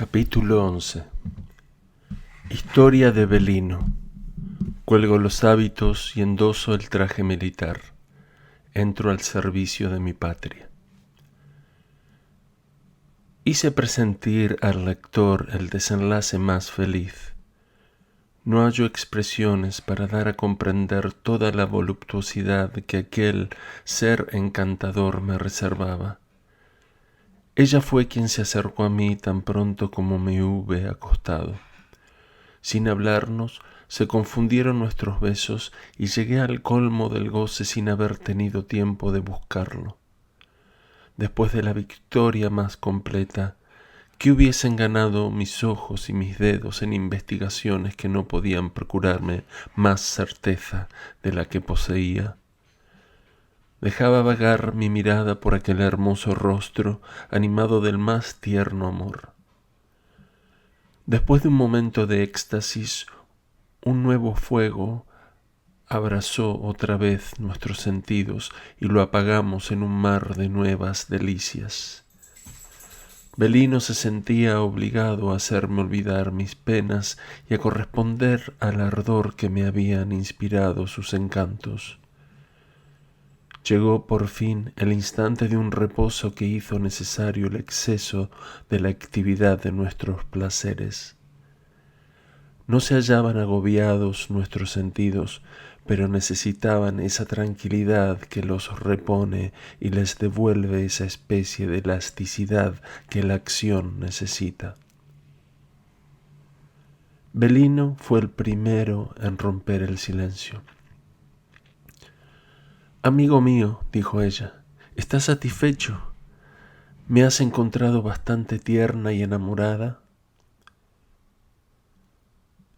Capítulo 11. Historia de Belino. Cuelgo los hábitos y endoso el traje militar. Entro al servicio de mi patria. Hice presentir al lector el desenlace más feliz. No hallo expresiones para dar a comprender toda la voluptuosidad que aquel ser encantador me reservaba. Ella fue quien se acercó a mí tan pronto como me hube acostado. Sin hablarnos, se confundieron nuestros besos y llegué al colmo del goce sin haber tenido tiempo de buscarlo. Después de la victoria más completa, ¿qué hubiesen ganado mis ojos y mis dedos en investigaciones que no podían procurarme más certeza de la que poseía? Dejaba vagar mi mirada por aquel hermoso rostro animado del más tierno amor. Después de un momento de éxtasis, un nuevo fuego abrazó otra vez nuestros sentidos y lo apagamos en un mar de nuevas delicias. Belino se sentía obligado a hacerme olvidar mis penas y a corresponder al ardor que me habían inspirado sus encantos. Llegó por fin el instante de un reposo que hizo necesario el exceso de la actividad de nuestros placeres. No se hallaban agobiados nuestros sentidos, pero necesitaban esa tranquilidad que los repone y les devuelve esa especie de elasticidad que la acción necesita. Belino fue el primero en romper el silencio. «Amigo mío», dijo ella, «¿estás satisfecho? ¿Me has encontrado bastante tierna y enamorada?»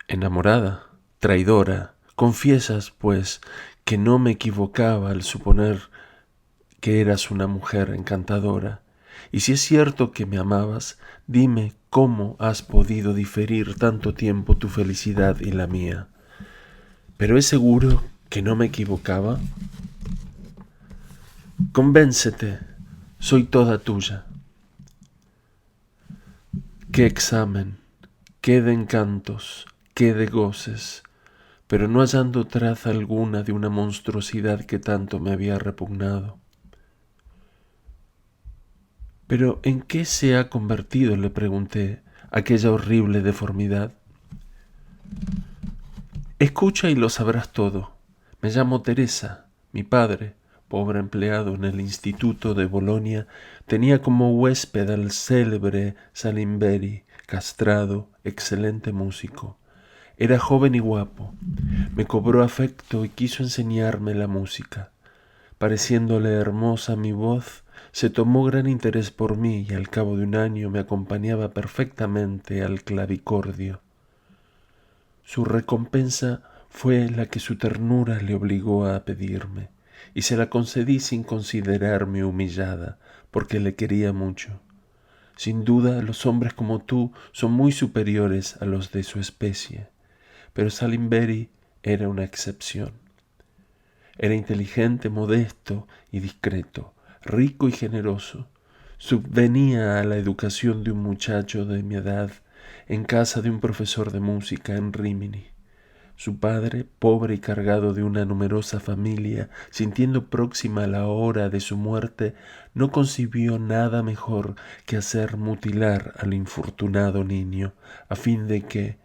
«¿Enamorada? Traidora. Confiesas, pues, que no me equivocaba al suponer que eras una mujer encantadora. Y si es cierto que me amabas, dime cómo has podido diferir tanto tiempo tu felicidad y la mía. ¿Pero es seguro que no me equivocaba? Convéncete, soy toda tuya». Qué examen, qué de encantos, qué de goces, pero no hallando traza alguna de una monstruosidad que tanto me había repugnado. «¿Pero en qué se ha convertido?», le pregunté, «aquella horrible deformidad». «Escucha y lo sabrás todo. Me llamo Teresa. Mi padre, pobre empleado en el Instituto de Bolonia, tenía como huésped al célebre Salimberi, castrado, excelente músico. Era joven y guapo. Me cobró afecto y quiso enseñarme la música. Pareciéndole hermosa mi voz, se tomó gran interés por mí y al cabo de un año me acompañaba perfectamente al clavicordio. Su recompensa fue la que su ternura le obligó a pedirme, y se la concedí sin considerarme humillada, porque le quería mucho. Sin duda, los hombres como tú son muy superiores a los de su especie, pero Salimberi era una excepción. Era inteligente, modesto y discreto, rico y generoso. Subvenía a la educación de un muchacho de mi edad en casa de un profesor de música en Rímini. Su padre, pobre y cargado de una numerosa familia, sintiendo próxima la hora de su muerte, no concibió nada mejor que hacer mutilar al infortunado niño, a fin de que,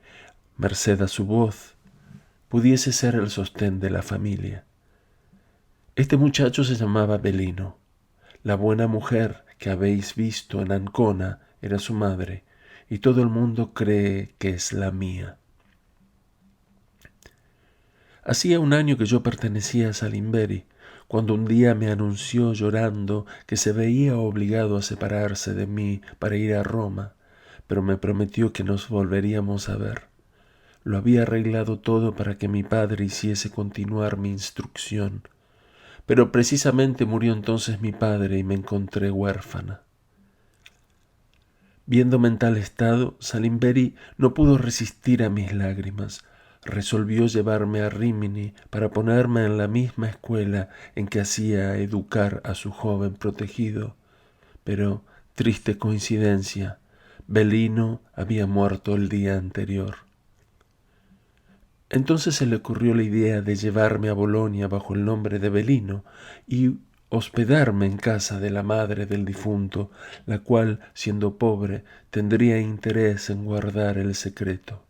merced a su voz, pudiese ser el sostén de la familia. Este muchacho se llamaba Belino. La buena mujer que habéis visto en Ancona era su madre, y todo el mundo cree que es la mía. Hacía un año que yo pertenecía a Salimberi, cuando un día me anunció llorando que se veía obligado a separarse de mí para ir a Roma, pero me prometió que nos volveríamos a ver. Lo había arreglado todo para que mi padre hiciese continuar mi instrucción, pero precisamente murió entonces mi padre y me encontré huérfana. Viéndome en tal estado, Salimberi no pudo resistir a mis lágrimas. Resolvió llevarme a Rímini para ponerme en la misma escuela en que hacía educar a su joven protegido. Pero, triste coincidencia, Belino había muerto el día anterior. Entonces se le ocurrió la idea de llevarme a Bolonia bajo el nombre de Belino y hospedarme en casa de la madre del difunto, la cual, siendo pobre, tendría interés en guardar el secreto.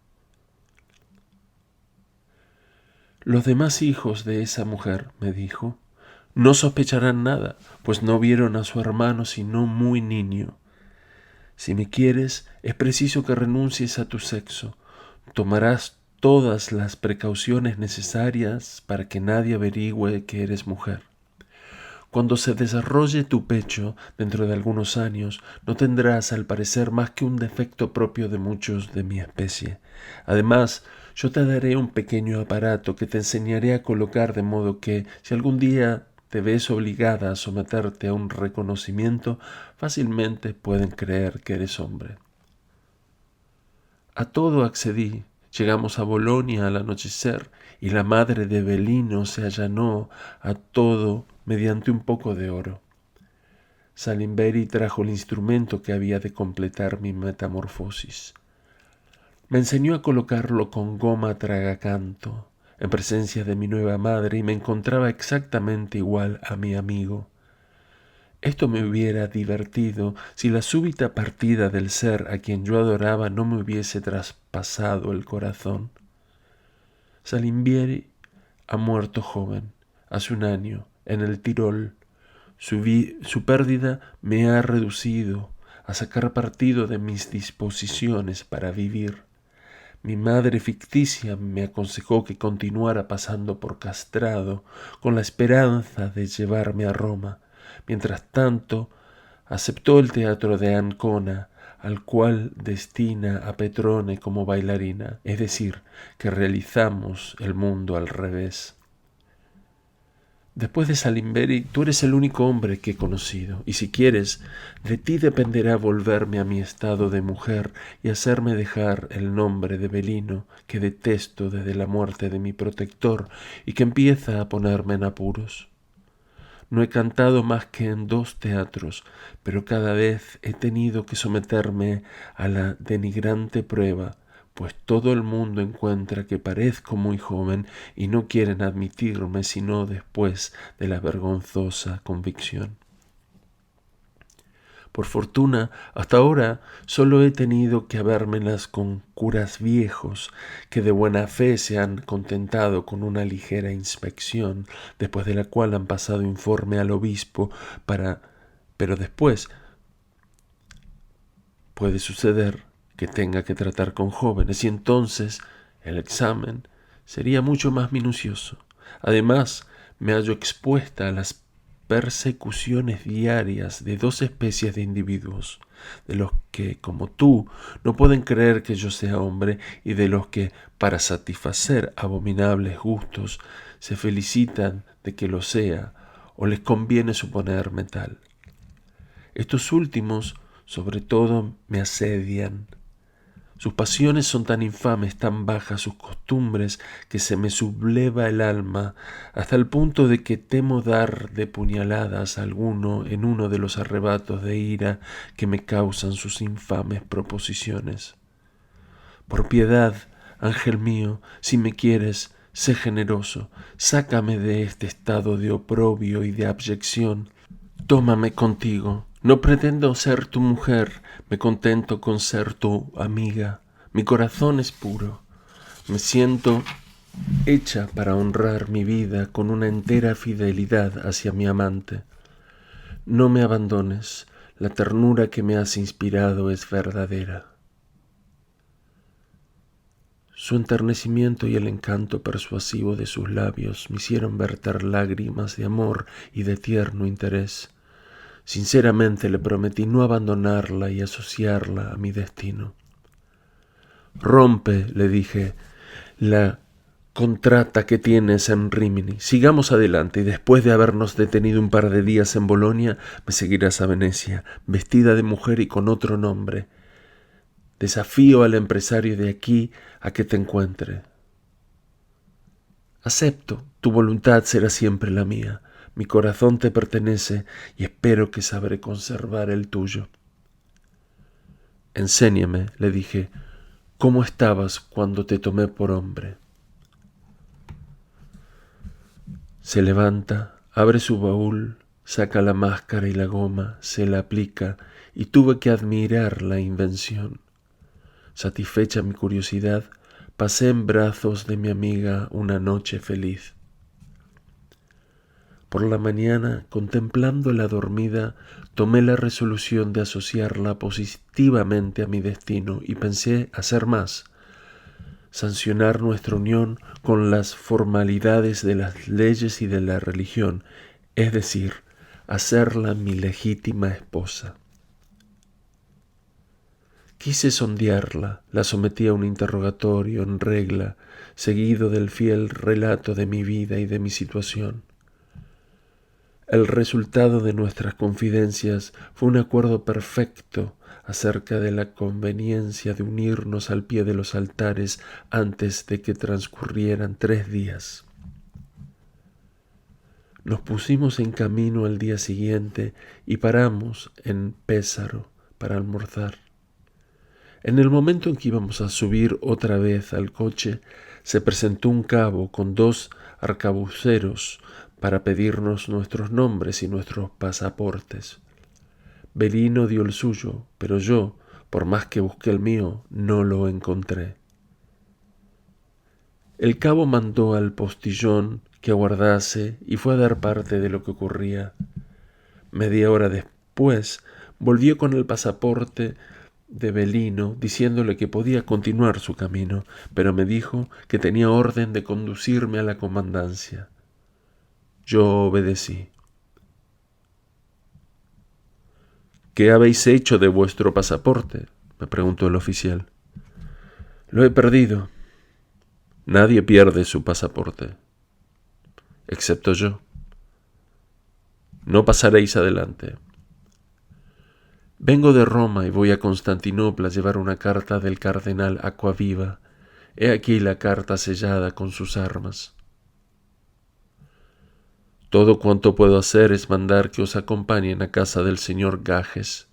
Los demás hijos de esa mujer, me dijo, no sospecharán nada, pues no vieron a su hermano sino muy niño. Si me quieres, es preciso que renuncies a tu sexo. Tomarás todas las precauciones necesarias para que nadie averigüe que eres mujer. Cuando se desarrolle tu pecho dentro de algunos años, no tendrás al parecer más que un defecto propio de muchos de mi especie. Además, yo te daré un pequeño aparato que te enseñaré a colocar de modo que, si algún día te ves obligada a someterte a un reconocimiento, fácilmente pueden creer que eres hombre. A todo accedí. Llegamos a Bolonia al anochecer y la madre de Belino se allanó a todo mediante un poco de oro. Salimberi trajo el instrumento que había de completar mi metamorfosis. Me enseñó a colocarlo con goma tragacanto en presencia de mi nueva madre y me encontraba exactamente igual a mi amigo. Esto me hubiera divertido si la súbita partida del ser a quien yo adoraba no me hubiese traspasado el corazón. Salimberi ha muerto joven, hace un año, en el Tirol. Su pérdida me ha reducido a sacar partido de mis disposiciones para vivir. Mi madre ficticia me aconsejó que continuara pasando por castrado con la esperanza de llevarme a Roma. Mientras tanto, aceptó el teatro de Ancona, al cual destina a Petrone como bailarina, es decir, que realizamos el mundo al revés. Después de Salimberi, tú eres el único hombre que he conocido, y si quieres, de ti dependerá volverme a mi estado de mujer y hacerme dejar el nombre de Belino, que detesto desde la muerte de mi protector y que empieza a ponerme en apuros. No he cantado más que en 2 teatros, pero cada vez he tenido que someterme a la denigrante prueba, pues todo el mundo encuentra que parezco muy joven y no quieren admitirme sino después de la vergonzosa convicción. Por fortuna, hasta ahora solo he tenido que habérmelas con curas viejos que de buena fe se han contentado con una ligera inspección, después de la cual han pasado informe al obispo pero después puede suceder que tenga que tratar con jóvenes y entonces el examen sería mucho más minucioso. Además, me hallo expuesta a las persecuciones diarias de 2 especies de individuos, de los que, como tú, no pueden creer que yo sea hombre y de los que, para satisfacer abominables gustos, se felicitan de que lo sea o les conviene suponerme tal. Estos últimos, sobre todo, me asedian. Sus pasiones son tan infames, tan bajas sus costumbres, que se me subleva el alma, hasta el punto de que temo dar de puñaladas a alguno en uno de los arrebatos de ira que me causan sus infames proposiciones. Por piedad, ángel mío, si me quieres, sé generoso, sácame de este estado de oprobio y de abyección. Tómame contigo. No pretendo ser tu mujer, me contento con ser tu amiga. Mi corazón es puro. Me siento hecha para honrar mi vida con una entera fidelidad hacia mi amante. No me abandones, la ternura que me has inspirado es verdadera. Su enternecimiento y el encanto persuasivo de sus labios me hicieron verter lágrimas de amor y de tierno interés. Sinceramente le prometí no abandonarla y asociarla a mi destino. Rompe, le dije, la contrata que tienes en Rímini. Sigamos adelante y después de habernos detenido un par de días en Bolonia, me seguirás a Venecia, vestida de mujer y con otro nombre. Desafío al empresario de aquí a que te encuentre. Acepto, tu voluntad será siempre la mía. Mi corazón te pertenece y espero que sabré conservar el tuyo. Enséñame, le dije, ¿cómo estabas cuando te tomé por hombre? Se levanta, abre su baúl, saca la máscara y la goma, se la aplica y tuve que admirar la invención. Satisfecha mi curiosidad, pasé en brazos de mi amiga una noche feliz. Por la mañana, contemplándola dormida, tomé la resolución de asociarla positivamente a mi destino y pensé hacer más, sancionar nuestra unión con las formalidades de las leyes y de la religión, es decir, hacerla mi legítima esposa. Quise sondearla, la sometí a un interrogatorio en regla, seguido del fiel relato de mi vida y de mi situación. El resultado de nuestras confidencias fue un acuerdo perfecto acerca de la conveniencia de unirnos al pie de los altares antes de que transcurrieran 3 días. Nos pusimos en camino al día siguiente y paramos en Pézaro para almorzar. En el momento en que íbamos a subir otra vez al coche, se presentó un cabo con 2 arcabuceros para pedirnos nuestros nombres y nuestros pasaportes. Belino dio el suyo, pero yo, por más que busqué el mío, no lo encontré. El cabo mandó al postillón que aguardase y fue a dar parte de lo que ocurría. Media hora después volvió con el pasaporte de Belino, diciéndole que podía continuar su camino, pero me dijo que tenía orden de conducirme a la comandancia. Yo obedecí. «¿Qué habéis hecho de vuestro pasaporte?», me preguntó el oficial. «Lo he perdido». «Nadie pierde su pasaporte, excepto yo. No pasaréis adelante». «Vengo de Roma y voy a Constantinopla a llevar una carta del cardenal Acquaviva. He aquí la carta sellada con sus armas». «Todo cuanto puedo hacer es mandar que os acompañen a casa del señor Gajes».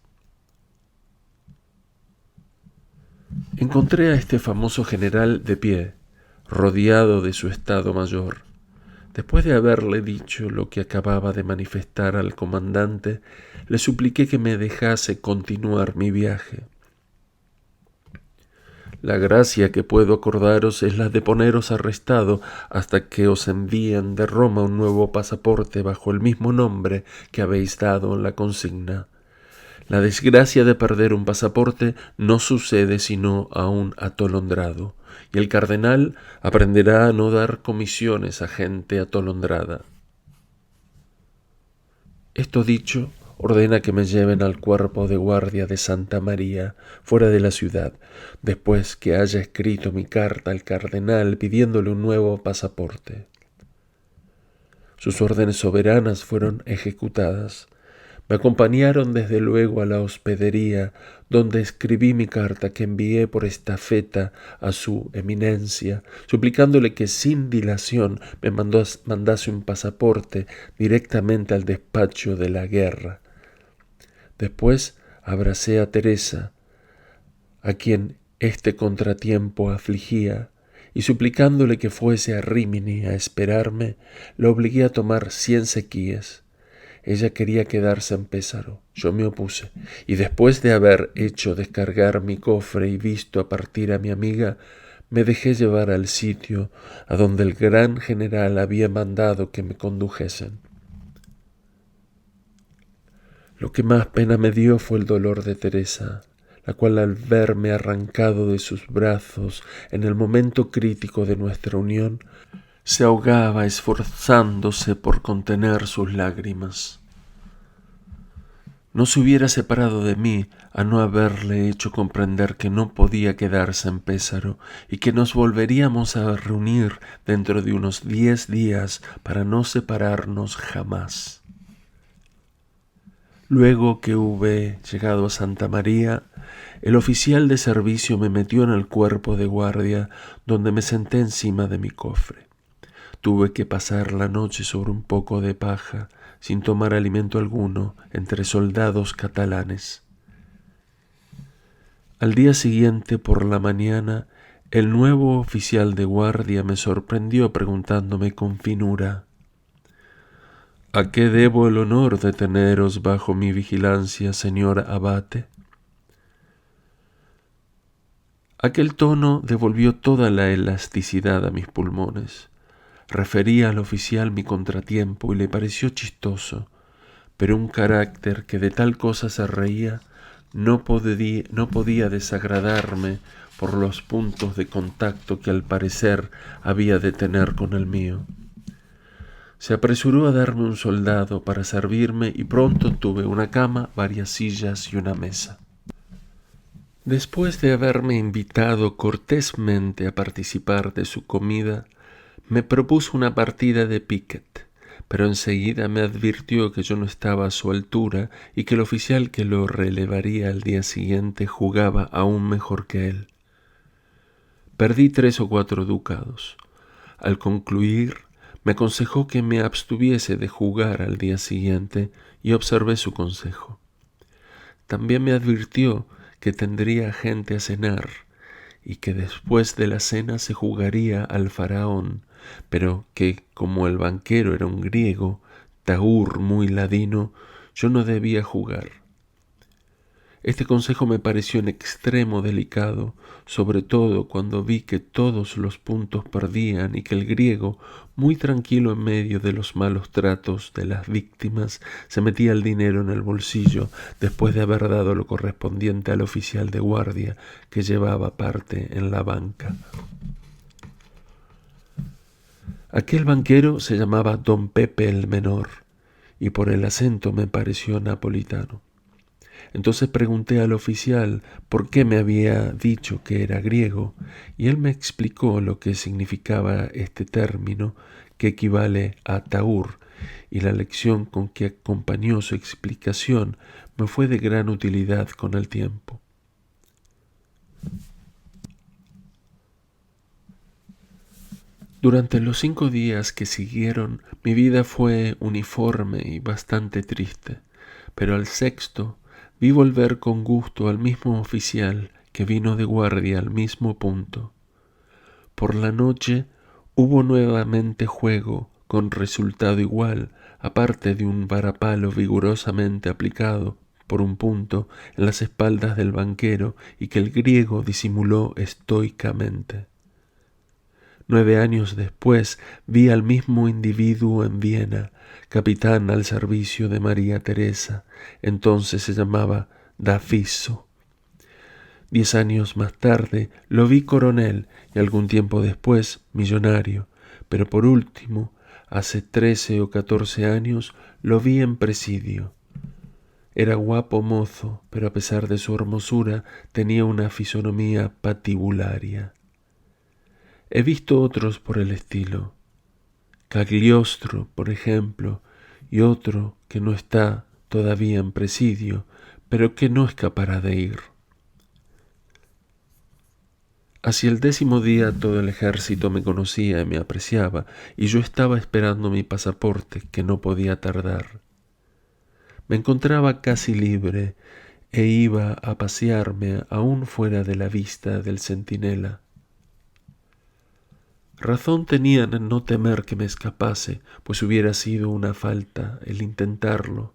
Encontré a este famoso general de pie, rodeado de su estado mayor. Después de haberle dicho lo que acababa de manifestar al comandante, le supliqué que me dejase continuar mi viaje. «La gracia que puedo acordaros es la de poneros arrestado hasta que os envíen de Roma un nuevo pasaporte bajo el mismo nombre que habéis dado en la consigna. La desgracia de perder un pasaporte no sucede sino a un atolondrado, y el cardenal aprenderá a no dar comisiones a gente atolondrada». Esto dicho, ordena que me lleven al cuerpo de guardia de Santa María, fuera de la ciudad, después que haya escrito mi carta al cardenal pidiéndole un nuevo pasaporte. Sus órdenes soberanas fueron ejecutadas. Me acompañaron desde luego a la hospedería, donde escribí mi carta que envié por estafeta a su eminencia, suplicándole que sin dilación me mandase un pasaporte directamente al despacho de la guerra. Después abracé a Teresa, a quien este contratiempo afligía, y suplicándole que fuese a Rímini a esperarme, la obligué a tomar 100 sequíes. Ella quería quedarse en Pézaro. Yo me opuse, y después de haber hecho descargar mi cofre y visto a partir a mi amiga, me dejé llevar al sitio a donde el gran general había mandado que me condujesen. Lo que más pena me dio fue el dolor de Teresa, la cual al verme arrancado de sus brazos en el momento crítico de nuestra unión, se ahogaba esforzándose por contener sus lágrimas. No se hubiera separado de mí a no haberle hecho comprender que no podía quedarse en Pézaro y que nos volveríamos a reunir dentro de unos 10 días para no separarnos jamás. Luego que hube llegado a Santa María, el oficial de servicio me metió en el cuerpo de guardia, donde me senté encima de mi cofre. Tuve que pasar la noche sobre un poco de paja, sin tomar alimento alguno, entre soldados catalanes. Al día siguiente por la mañana, el nuevo oficial de guardia me sorprendió preguntándome con finura: ¿A qué debo el honor de teneros bajo mi vigilancia, señor abate? Aquel tono devolvió toda la elasticidad a mis pulmones. Referí al oficial mi contratiempo y le pareció chistoso, pero un carácter que de tal cosa se reía no podía desagradarme por los puntos de contacto que al parecer había de tener con el mío. Se apresuró a darme un soldado para servirme y pronto tuve una cama, varias sillas y una mesa. Después de haberme invitado cortésmente a participar de su comida, me propuso una partida de piquet, pero enseguida me advirtió que yo no estaba a su altura y que el oficial que lo relevaría al día siguiente jugaba aún mejor que él. Perdí 3 o 4 ducados. Al concluir, me aconsejó que me abstuviese de jugar al día siguiente y observé su consejo. También me advirtió que tendría gente a cenar y que después de la cena se jugaría al faraón, pero que, como el banquero era un griego, tahur muy ladino, yo no debía jugar. Este consejo me pareció en extremo delicado, sobre todo cuando vi que todos los puntos perdían y que el griego, muy tranquilo en medio de los malos tratos de las víctimas, se metía el dinero en el bolsillo después de haber dado lo correspondiente al oficial de guardia que llevaba parte en la banca. Aquel banquero se llamaba Don Pepe el Menor, y por el acento me pareció napolitano. Entonces pregunté al oficial por qué me había dicho que era griego, y él me explicó lo que significaba este término, que equivale a tahur, y la lección con que acompañó su explicación me fue de gran utilidad con el tiempo. Durante los 5 días que siguieron, mi vida fue uniforme y bastante triste, pero al sexto vi volver con gusto al mismo oficial que vino de guardia al mismo punto. Por la noche hubo nuevamente juego con resultado igual, aparte de un varapalo vigorosamente aplicado por un punto en las espaldas del banquero y que el griego disimuló estoicamente. 9 años después vi al mismo individuo en Viena, capitán al servicio de María Teresa, entonces se llamaba da Fiso. 10 años más tarde lo vi coronel y algún tiempo después millonario, pero por último, hace 13 o 14 años, lo vi en presidio. Era guapo mozo, pero a pesar de su hermosura tenía una fisonomía patibularia. He visto otros por el estilo, Cagliostro, por ejemplo, y otro que no está todavía en presidio, pero que no escapará de ir. Hacia el 10º día todo el ejército me conocía y me apreciaba, y yo estaba esperando mi pasaporte, que no podía tardar. Me encontraba casi libre e iba a pasearme aún fuera de la vista del centinela. Razón tenían en no temer que me escapase, pues hubiera sido una falta el intentarlo.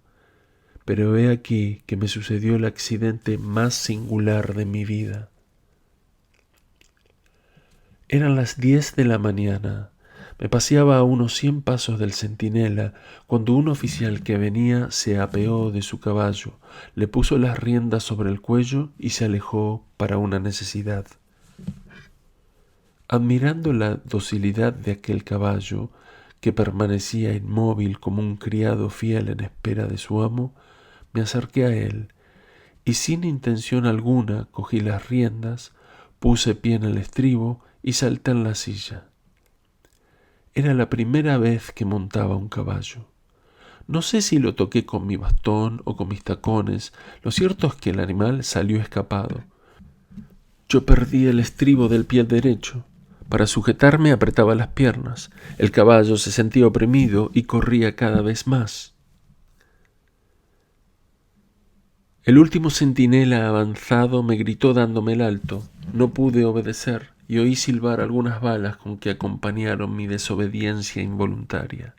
Pero he aquí que me sucedió el accidente más singular de mi vida. Eran las 10 de la mañana. Me paseaba a unos 100 pasos del centinela cuando un oficial que venía se apeó de su caballo, le puso las riendas sobre el cuello y se alejó para una necesidad. Admirando la docilidad de aquel caballo, que permanecía inmóvil como un criado fiel en espera de su amo, me acerqué a él y sin intención alguna cogí las riendas, puse pie en el estribo y salté en la silla. Era la primera vez que montaba un caballo. No sé si lo toqué con mi bastón o con mis tacones, lo cierto es que el animal salió escapado. Yo perdí el estribo del pie derecho. Para sujetarme apretaba las piernas. El caballo se sentía oprimido y corría cada vez más. El último centinela avanzado me gritó dándome el alto. No pude obedecer y oí silbar algunas balas con que acompañaron mi desobediencia involuntaria.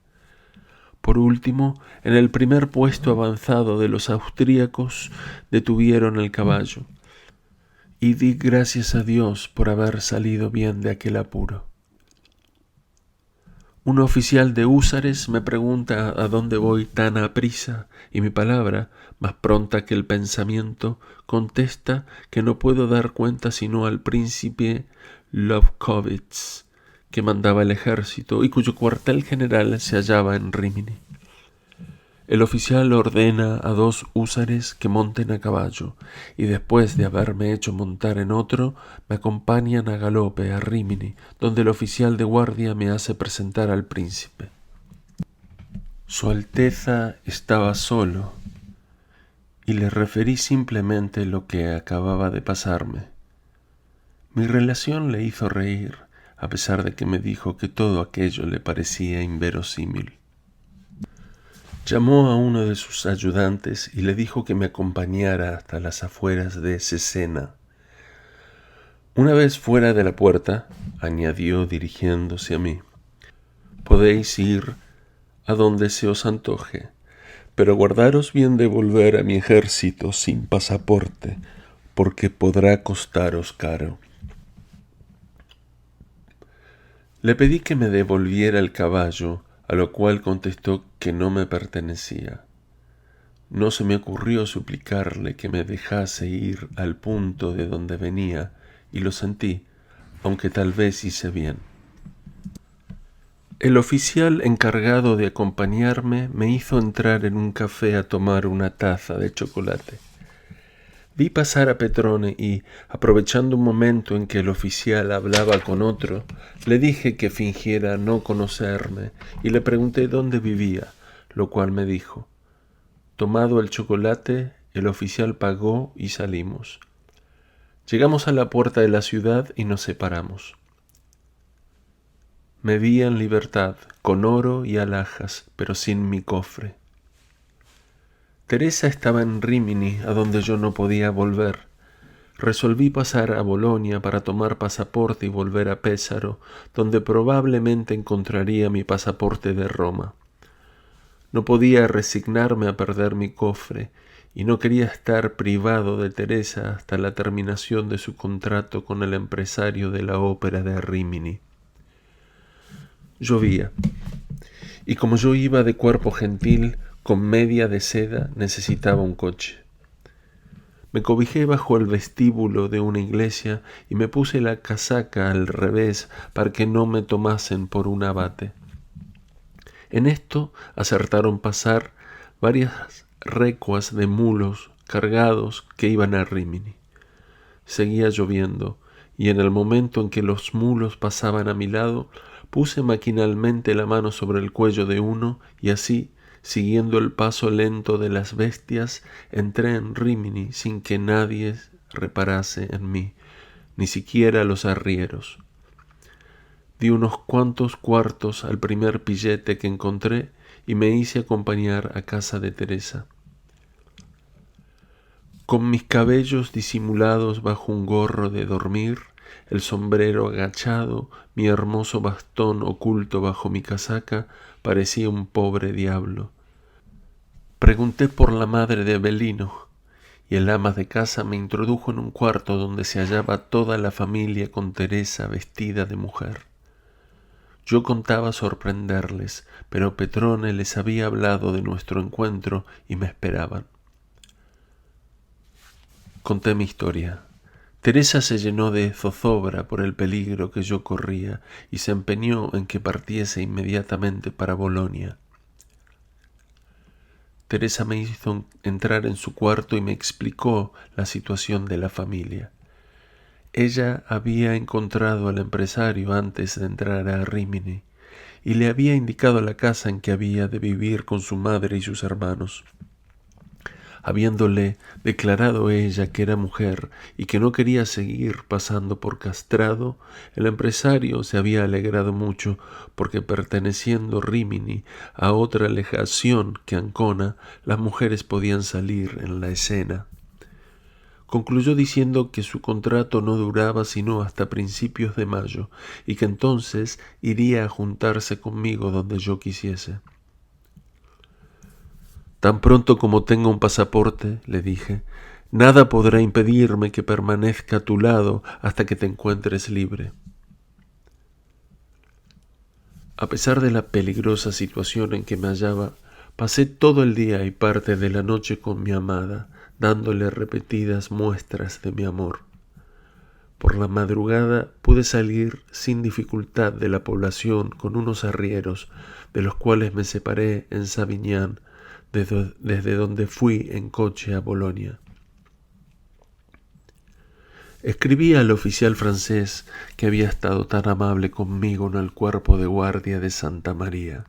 Por último, en el primer puesto avanzado de los austríacos, detuvieron el caballo, y di gracias a Dios por haber salido bien de aquel apuro. Un oficial de húsares me pregunta a dónde voy tan aprisa, y mi palabra, más pronta que el pensamiento, contesta que no puedo dar cuenta sino al príncipe Lobkowitz, que mandaba el ejército y cuyo cuartel general se hallaba en Rímini. El oficial ordena a 2 húsares que monten a caballo, y después de haberme hecho montar en otro, me acompañan a galope a Rímini, donde el oficial de guardia me hace presentar al príncipe. Su Alteza estaba solo, y le referí simplemente lo que acababa de pasarme. Mi relación le hizo reír, a pesar de que me dijo que todo aquello le parecía inverosímil. Llamó a uno de sus ayudantes y le dijo que me acompañara hasta las afueras de Cesena. Una vez fuera de la puerta, añadió dirigiéndose a mí, podéis ir a donde se os antoje, pero guardaros bien de volver a mi ejército sin pasaporte, porque podrá costaros caro. Le pedí que me devolviera el caballo, a lo cual contestó que no me pertenecía. No se me ocurrió suplicarle que me dejase ir al punto de donde venía, y lo sentí, aunque tal vez hice bien. El oficial encargado de acompañarme me hizo entrar en un café a tomar una taza de chocolate. Vi pasar a Petrone y, aprovechando un momento en que el oficial hablaba con otro, le dije que fingiera no conocerme y le pregunté dónde vivía, lo cual me dijo. Tomado el chocolate, el oficial pagó y salimos. Llegamos a la puerta de la ciudad y nos separamos. Me vi en libertad, con oro y alhajas, pero sin mi cofre. Teresa estaba en Rímini, a donde yo no podía volver. Resolví pasar a Bolonia para tomar pasaporte y volver a Pésaro, donde probablemente encontraría mi pasaporte de Roma. No podía resignarme a perder mi cofre, y no quería estar privado de Teresa hasta la terminación de su contrato con el empresario de la ópera de Rímini. Llovía, y como yo iba de cuerpo gentil, con media de seda, necesitaba un coche. Me cobijé bajo el vestíbulo de una iglesia y me puse la casaca al revés para que no me tomasen por un abate. En esto acertaron pasar varias recuas de mulos cargados que iban a Rímini. Seguía lloviendo, y en el momento en que los mulos pasaban a mi lado, puse maquinalmente la mano sobre el cuello de uno y así, siguiendo el paso lento de las bestias, entré en Rímini sin que nadie reparase en mí, ni siquiera los arrieros. Di unos cuantos cuartos al primer pillete que encontré y me hice acompañar a casa de Teresa. Con mis cabellos disimulados bajo un gorro de dormir, el sombrero agachado, mi hermoso bastón oculto bajo mi casaca, parecía un pobre diablo. Pregunté por la madre de Belino, y el ama de casa me introdujo en un cuarto donde se hallaba toda la familia con Teresa vestida de mujer. Yo contaba sorprenderles, pero Petrone les había hablado de nuestro encuentro y me esperaban. Conté mi historia. Teresa se llenó de zozobra por el peligro que yo corría y se empeñó en que partiese inmediatamente para Bolonia. Teresa me hizo entrar en su cuarto y me explicó la situación de la familia. Ella había encontrado al empresario antes de entrar a Rímini y le había indicado la casa en que había de vivir con su madre y sus hermanos. habiéndole declarado ella que era mujer y que no quería seguir pasando por castrado, el empresario se había alegrado mucho porque perteneciendo Rímini a otra legación que Ancona, las mujeres podían salir en la escena. Concluyó diciendo que su contrato no duraba sino hasta principios de mayo y que entonces iría a juntarse conmigo donde yo quisiese. Tan pronto como tenga un pasaporte, le dije, nada podrá impedirme que permanezca a tu lado hasta que te encuentres libre. A pesar de la peligrosa situación en que me hallaba, pasé todo el día y parte de la noche con mi amada, dándole repetidas muestras de mi amor. Por la madrugada pude salir sin dificultad de la población con unos arrieros, de los cuales me separé en Savignan, desde donde fui en coche a Bolonia. Escribí al oficial francés que había estado tan amable conmigo en el cuerpo de guardia de Santa María.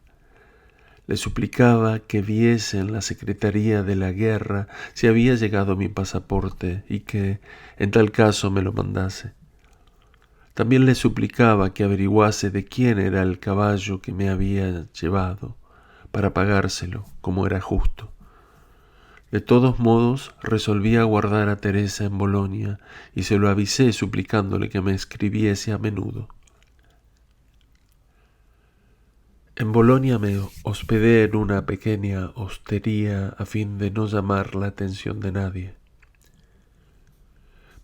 Le suplicaba que viese en la Secretaría de la Guerra si había llegado mi pasaporte y que, en tal caso, me lo mandase. También le suplicaba que averiguase de quién era el caballo que me había llevado, para pagárselo, como era justo. De todos modos, resolví aguardar a Teresa en Bolonia y se lo avisé suplicándole que me escribiese a menudo. En Bolonia me hospedé en una pequeña hostería a fin de no llamar la atención de nadie.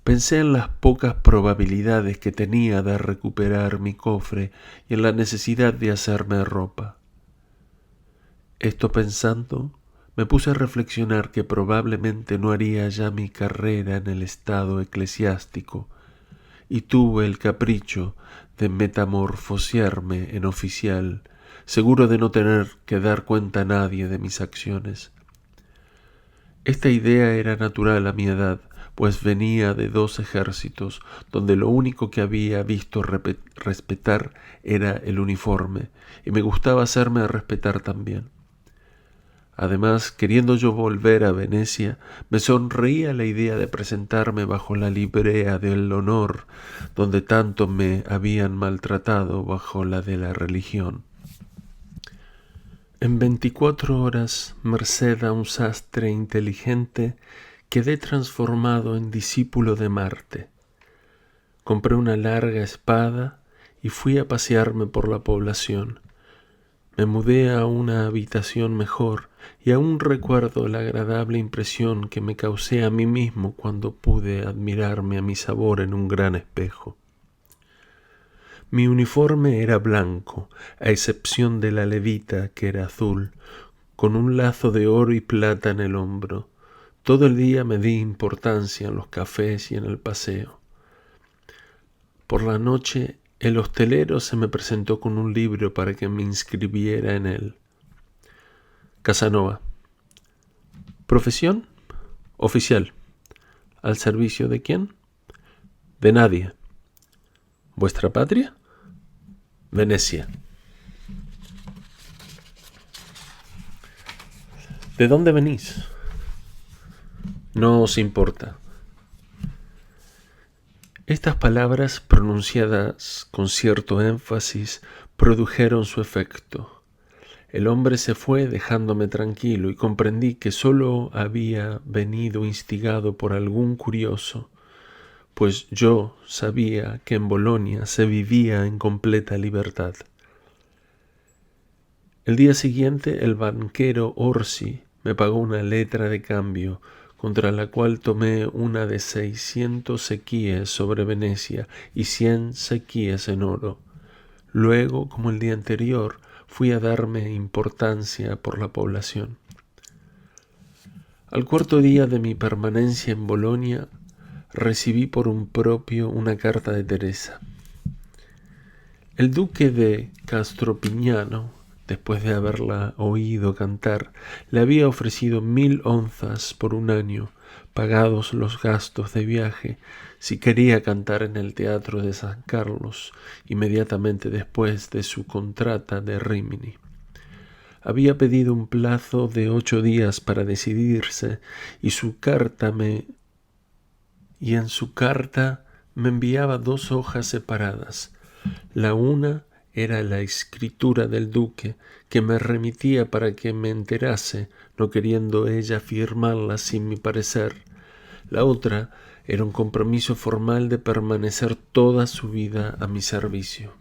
Pensé en las pocas probabilidades que tenía de recuperar mi cofre y en la necesidad de hacerme ropa. Esto pensando, me puse a reflexionar que probablemente no haría ya mi carrera en el estado eclesiástico y tuve el capricho de metamorfosearme en oficial, seguro de no tener que dar cuenta a nadie de mis acciones. Esta idea era natural a mi edad, pues venía de 2 ejércitos, donde lo único que había visto respetar era el uniforme, y me gustaba hacerme respetar también. Además, queriendo yo volver a Venecia, me sonreía la idea de presentarme bajo la librea del honor, donde tanto me habían maltratado bajo la de la religión. En 24 horas, merced a un sastre inteligente, quedé transformado en discípulo de Marte. Compré una larga espada y fui a pasearme por la población. Me mudé a una habitación mejor y aún recuerdo la agradable impresión que me causé a mí mismo cuando pude admirarme a mi sabor en un gran espejo. Mi uniforme era blanco, a excepción de la levita, que era azul, con un lazo de oro y plata en el hombro. Todo el día me di importancia en los cafés y en el paseo. Por la noche, el hostelero se me presentó con un libro para que me inscribiera en él. Casanova. Profesión: oficial. ¿Al servicio de quién? De nadie. ¿Vuestra patria? Venecia. ¿De dónde venís? No os importa. Estas palabras, pronunciadas con cierto énfasis, produjeron su efecto. El hombre se fue dejándome tranquilo y comprendí que sólo había venido instigado por algún curioso, pues yo sabía que en Bolonia se vivía en completa libertad. El día siguiente el banquero Orsi me pagó una letra de cambio, contra la cual tomé una de 600 sequíes sobre Venecia y 100 sequíes en oro. Luego, como el día anterior, fui a darme importancia por la población. Al 4º día de mi permanencia en Bolonia, recibí por un propio una carta de Teresa. El duque de Castropiñano, después de haberla oído cantar, le había ofrecido 1000 onzas por un año, pagados los gastos de viaje, si quería cantar en el teatro de San Carlos, inmediatamente después de su contrata de Rímini. Había pedido un plazo de 8 días para decidirse y en su carta me enviaba 2 hojas separadas. La una era la escritura del duque, que me remitía para que me enterase, no queriendo ella firmarla sin mi parecer. La otra era un compromiso formal de permanecer toda su vida a mi servicio.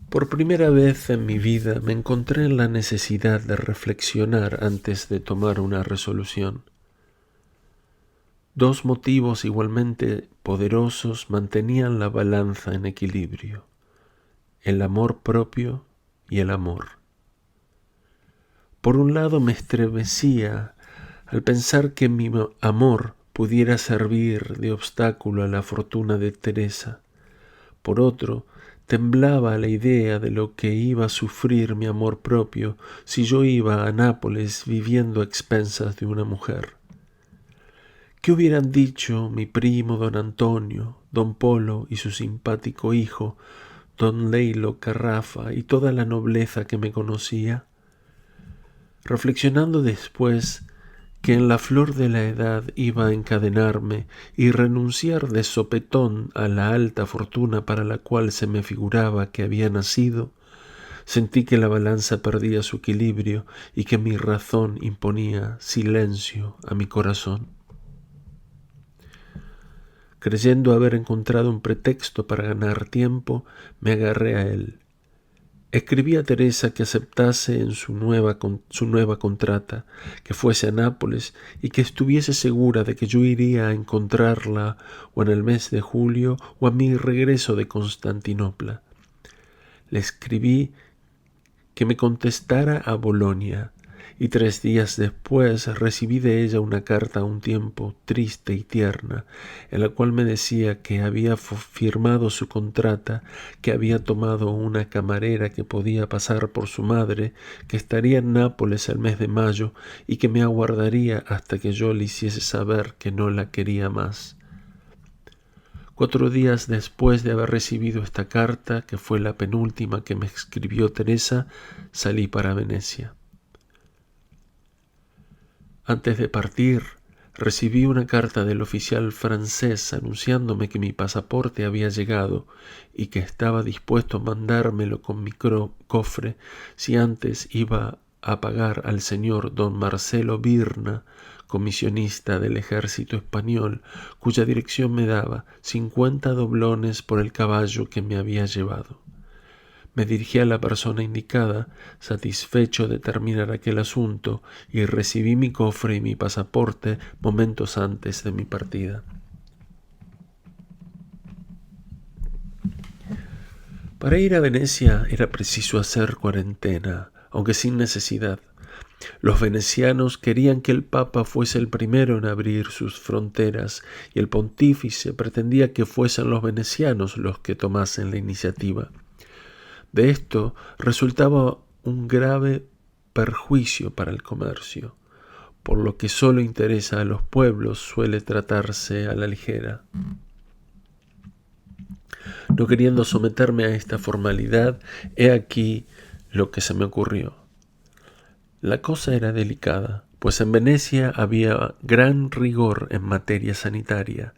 Por primera vez en mi vida me encontré en la necesidad de reflexionar antes de tomar una resolución. 2 motivos igualmente poderosos mantenían la balanza en equilibrio: el amor propio y el amor. Por un lado me estremecía al pensar que mi amor pudiera servir de obstáculo a la fortuna de Teresa. Por otro, temblaba a la idea de lo que iba a sufrir mi amor propio si yo iba a Nápoles viviendo a expensas de una mujer. ¿Qué hubieran dicho mi primo don Antonio, don Polo y su simpático hijo, don Leilo Carrafa y toda la nobleza que me conocía? Reflexionando después que en la flor de la edad iba a encadenarme y renunciar de sopetón a la alta fortuna para la cual se me figuraba que había nacido, sentí que la balanza perdía su equilibrio y que mi razón imponía silencio a mi corazón. Creyendo haber encontrado un pretexto para ganar tiempo, me agarré a él. Escribí a Teresa que aceptase en su nueva contrata, que fuese a Nápoles y que estuviese segura de que yo iría a encontrarla o en el mes de julio o a mi regreso de Constantinopla. Le escribí que me contestara a Bolonia, y 3 días después recibí de ella una carta a un tiempo triste y tierna, en la cual me decía que había firmado su contrata, que había tomado una camarera que podía pasar por su madre, que estaría en Nápoles el mes de mayo y que me aguardaría hasta que yo le hiciese saber que no la quería más. 4 días después de haber recibido esta carta, que fue la penúltima que me escribió Teresa, salí para Venecia. Antes de partir, recibí una carta del oficial francés anunciándome que mi pasaporte había llegado y que estaba dispuesto a mandármelo con mi cofre si antes iba a pagar al señor don Marcelo Birna, comisionista del ejército español, cuya dirección me daba 50 doblones por el caballo que me había llevado. Me dirigí a la persona indicada, satisfecho de terminar aquel asunto, y recibí mi cofre y mi pasaporte momentos antes de mi partida. Para ir a Venecia era preciso hacer cuarentena, aunque sin necesidad. Los venecianos querían que el Papa fuese el primero en abrir sus fronteras y el pontífice pretendía que fuesen los venecianos los que tomasen la iniciativa. De esto resultaba un grave perjuicio para el comercio. Por lo que solo interesa a los pueblos suele tratarse a la ligera. No queriendo someterme a esta formalidad, he aquí lo que se me ocurrió. La cosa era delicada, pues en Venecia había gran rigor en materia sanitaria,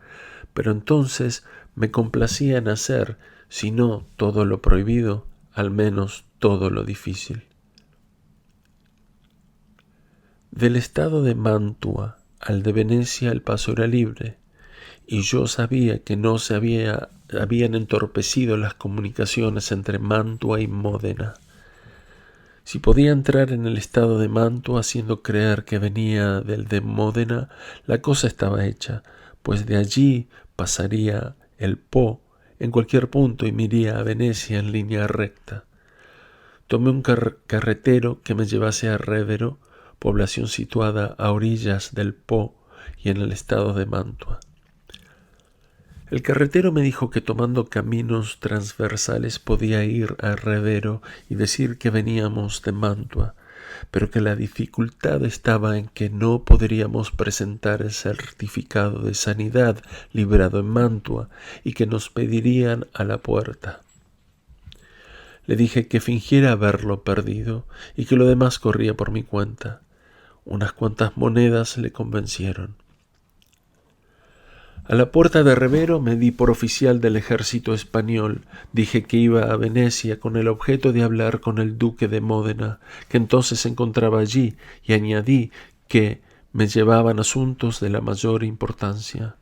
pero entonces me complacía en hacer, si no todo lo prohibido, al menos todo lo difícil. Del estado de Mantua al de Venecia el paso era libre, y yo sabía que no se habían entorpecido las comunicaciones entre Mantua y Módena. Si podía entrar en el estado de Mantua haciendo creer que venía del de Módena, la cosa estaba hecha, pues de allí pasaría el Po en cualquier punto y me iría a Venecia en línea recta. Tomé un carretero que me llevase a Revero, población situada a orillas del Po y en el estado de Mantua. El carretero me dijo que tomando caminos transversales podía ir a Revero y decir que veníamos de Mantua, pero que la dificultad estaba en que no podríamos presentar el certificado de sanidad librado en Mantua y que nos pedirían a la puerta. Le dije que fingiera haberlo perdido y que lo demás corría por mi cuenta. Unas cuantas monedas le convencieron. A la puerta de Rivero me di por oficial del ejército español. Dije que iba a Venecia con el objeto de hablar con el duque de Módena, que entonces se encontraba allí, y añadí que me llevaban asuntos de la mayor importancia.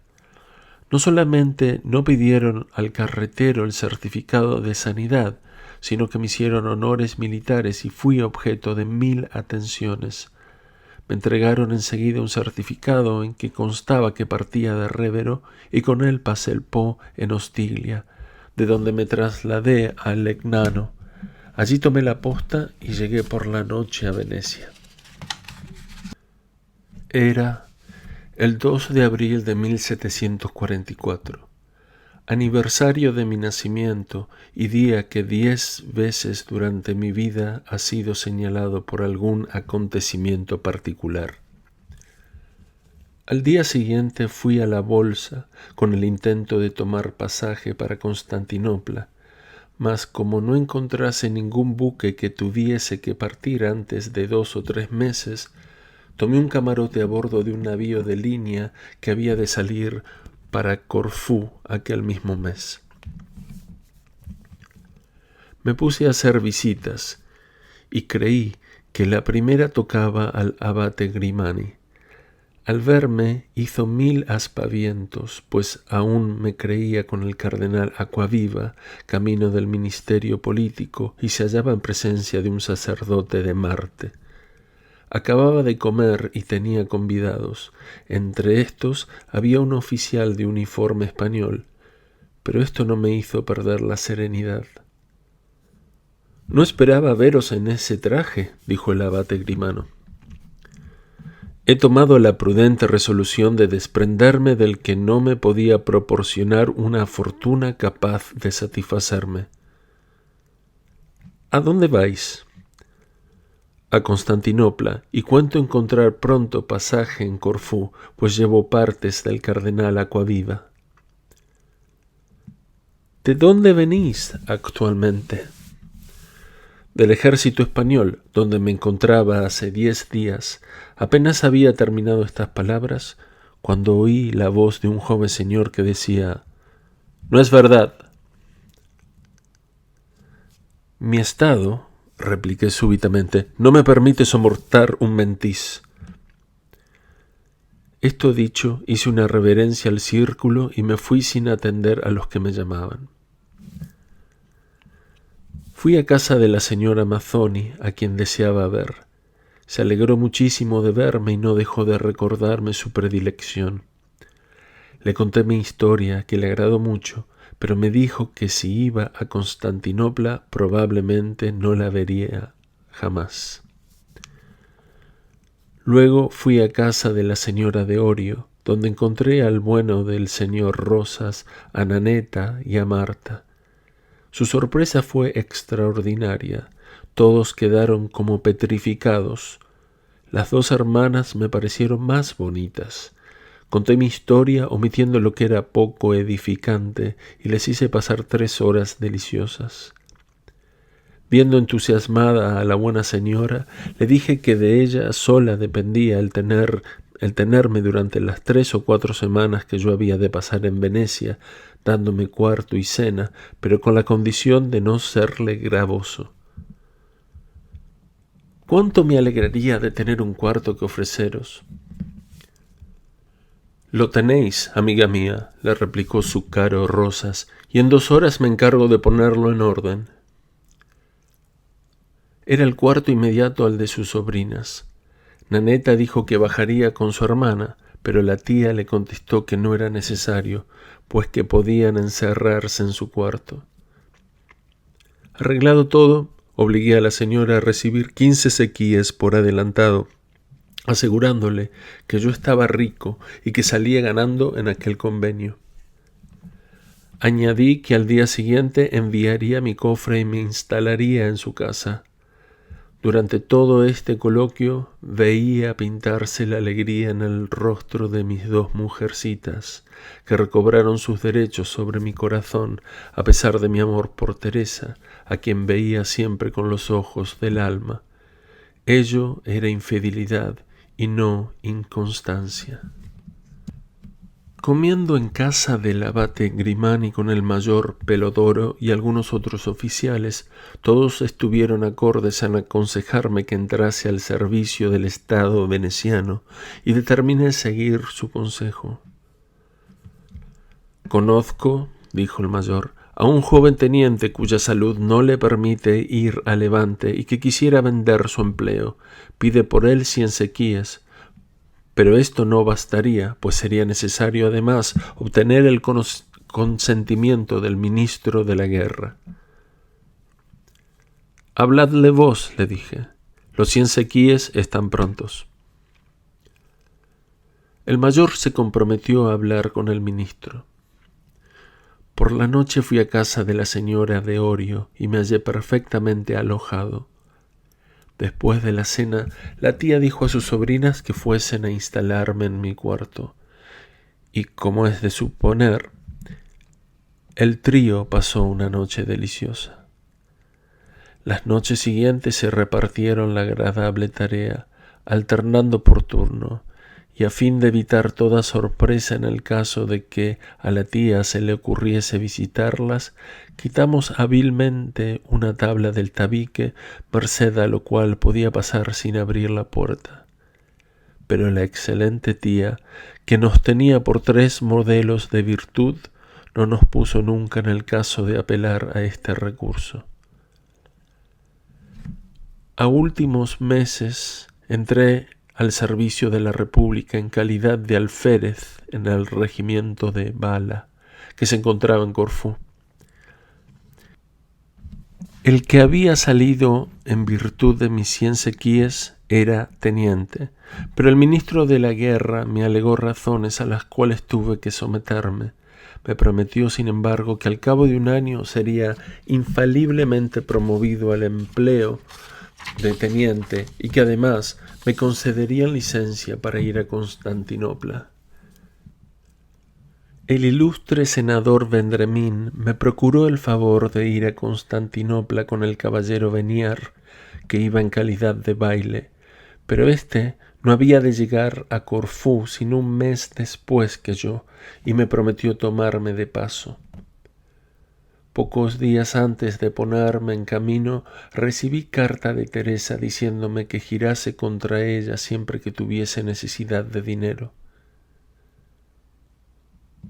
No solamente no pidieron al carretero el certificado de sanidad, sino que me hicieron honores militares y fui objeto de 1000 atenciones. Me entregaron enseguida un certificado en que constaba que partía de Rivero y con él pasé el Po en Ostiglia, de donde me trasladé a Legnano. Allí tomé la posta y llegué por la noche a Venecia. Era el 2 de abril de 1744, aniversario de mi nacimiento y día que 10 veces durante mi vida ha sido señalado por algún acontecimiento particular. Al día siguiente fui a la bolsa con el intento de tomar pasaje para Constantinopla, mas como no encontrase ningún buque que tuviese que partir antes de 2 o 3 meses, tomé un camarote a bordo de un navío de línea que había de salir para Corfú aquel mismo mes. Me puse a hacer visitas y creí que la primera tocaba al abate Grimani. Al verme hizo 1000 aspavientos, pues aún me creía con el cardenal Acquaviva, camino del ministerio político, y se hallaba en presencia de un sacerdote de Marte. Acababa de comer y tenía convidados. Entre estos había un oficial de uniforme español, pero esto no me hizo perder la serenidad. «No esperaba veros en ese traje», dijo el abate Grimano. «He tomado la prudente resolución de desprenderme del que no me podía proporcionar una fortuna capaz de satisfacerme». «¿A dónde vais?» «A Constantinopla, y cuento encontrar pronto pasaje en Corfú, pues llevo partes del cardenal Acquaviva». «¿De dónde venís actualmente?» «Del ejército español, donde me encontraba hace 10 días. Apenas había terminado estas palabras cuando oí la voz de un joven señor que decía: «No es verdad». «Mi estado», repliqué súbitamente, «no me permite soportar un mentís». Esto dicho, hice una reverencia al círculo y me fui sin atender a los que me llamaban. Fui a casa de la señora Mazzoni, a quien deseaba ver. Se alegró muchísimo de verme y no dejó de recordarme su predilección. Le conté mi historia, que le agradó mucho, pero me dijo que si iba a Constantinopla probablemente no la vería jamás. Luego fui a casa de la señora de Orio, donde encontré al bueno del señor Rosas, a Naneta y a Marta. Su sorpresa fue extraordinaria. Todos quedaron como petrificados. Las 2 hermanas me parecieron más bonitas. Conté mi historia omitiendo lo que era poco edificante y les hice pasar 3 horas deliciosas. Viendo entusiasmada a la buena señora, le dije que de ella sola dependía el tenerme durante las 3 o 4 semanas que yo había de pasar en Venecia, dándome cuarto y cena, pero con la condición de no serle gravoso. «¿Cuánto me alegraría de tener un cuarto que ofreceros?» «Lo tenéis, amiga mía», le replicó su caro Rosas, «y en 2 horas me encargo de ponerlo en orden». Era el cuarto inmediato al de sus sobrinas. Naneta dijo que bajaría con su hermana, pero la tía le contestó que no era necesario, pues que podían encerrarse en su cuarto. Arreglado todo, obligué a la señora a recibir 15 sequíes por adelantado, asegurándole que yo estaba rico y que salía ganando en aquel convenio. Añadí que al día siguiente enviaría mi cofre y me instalaría en su casa. Durante todo este coloquio veía pintarse la alegría en el rostro de mis dos mujercitas, que recobraron sus derechos sobre mi corazón a pesar de mi amor por Teresa, a quien veía siempre con los ojos del alma. Ello era infidelidad y no inconstancia. Comiendo en casa del abate Grimani con el mayor Pelodoro y algunos otros oficiales, todos estuvieron acordes en aconsejarme que entrase al servicio del Estado veneciano y determiné seguir su consejo. «Conozco», dijo el mayor, «a un joven teniente cuya salud no le permite ir a Levante y que quisiera vender su empleo. Pide por él 100 sequías. Pero esto no bastaría, pues sería necesario además obtener el consentimiento del ministro de la guerra». «Habladle vos», le dije. «Los 100 sequíes están prontos». El mayor se comprometió a hablar con el ministro. Por la noche fui a casa de la señora de Orio y me hallé perfectamente alojado. Después de la cena, la tía dijo a sus sobrinas que fuesen a instalarme en mi cuarto, y como es de suponer, el trío pasó una noche deliciosa. Las noches siguientes se repartieron la agradable tarea, alternando por turno, y a fin de evitar toda sorpresa en el caso de que a la tía se le ocurriese visitarlas, quitamos hábilmente una tabla del tabique, merced a lo cual podía pasar sin abrir la puerta. Pero la excelente tía, que nos tenía por 3 modelos de virtud, no nos puso nunca en el caso de apelar a este recurso. A últimos meses entré al servicio de la República en calidad de alférez en el regimiento de Bala, que se encontraba en Corfú. El que había salido en virtud de mis 100 sequíes era teniente, pero el ministro de la guerra me alegó razones a las cuales tuve que someterme. Me prometió, sin embargo, que al cabo de un año sería infaliblemente promovido al empleo de teniente y que además me concederían licencia para ir a Constantinopla. El ilustre senador Vendremín me procuró el favor de ir a Constantinopla con el caballero Venier, que iba en calidad de baile, pero éste no había de llegar a Corfú sino un mes después que yo, y me prometió tomarme de paso. Pocos días antes de ponerme en camino, recibí carta de Teresa diciéndome que girase contra ella siempre que tuviese necesidad de dinero.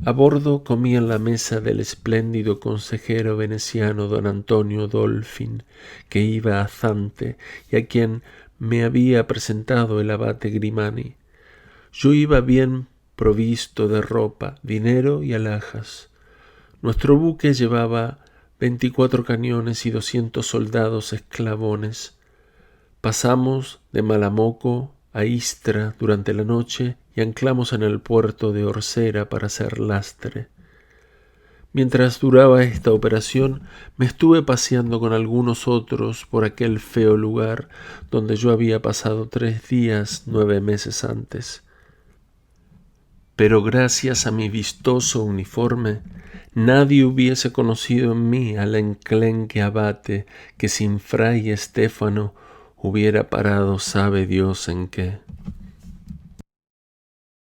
A bordo comí en la mesa del espléndido consejero veneciano don Antonio Dolfin, que iba a Zante y a quien me había presentado el abate Grimani. Yo iba bien provisto de ropa, dinero y alhajas. Nuestro buque llevaba 24 cañones y 200 soldados esclavones. Pasamos de Malamoco a Istra durante la noche y anclamos en el puerto de Orsera para hacer lastre. Mientras duraba esta operación, me estuve paseando con algunos otros por aquel feo lugar donde yo había pasado 3 días 9 meses antes. Pero gracias a mi vistoso uniforme, nadie hubiese conocido en mí al enclenque abate que sin fray Estéfano hubiera parado sabe Dios en qué.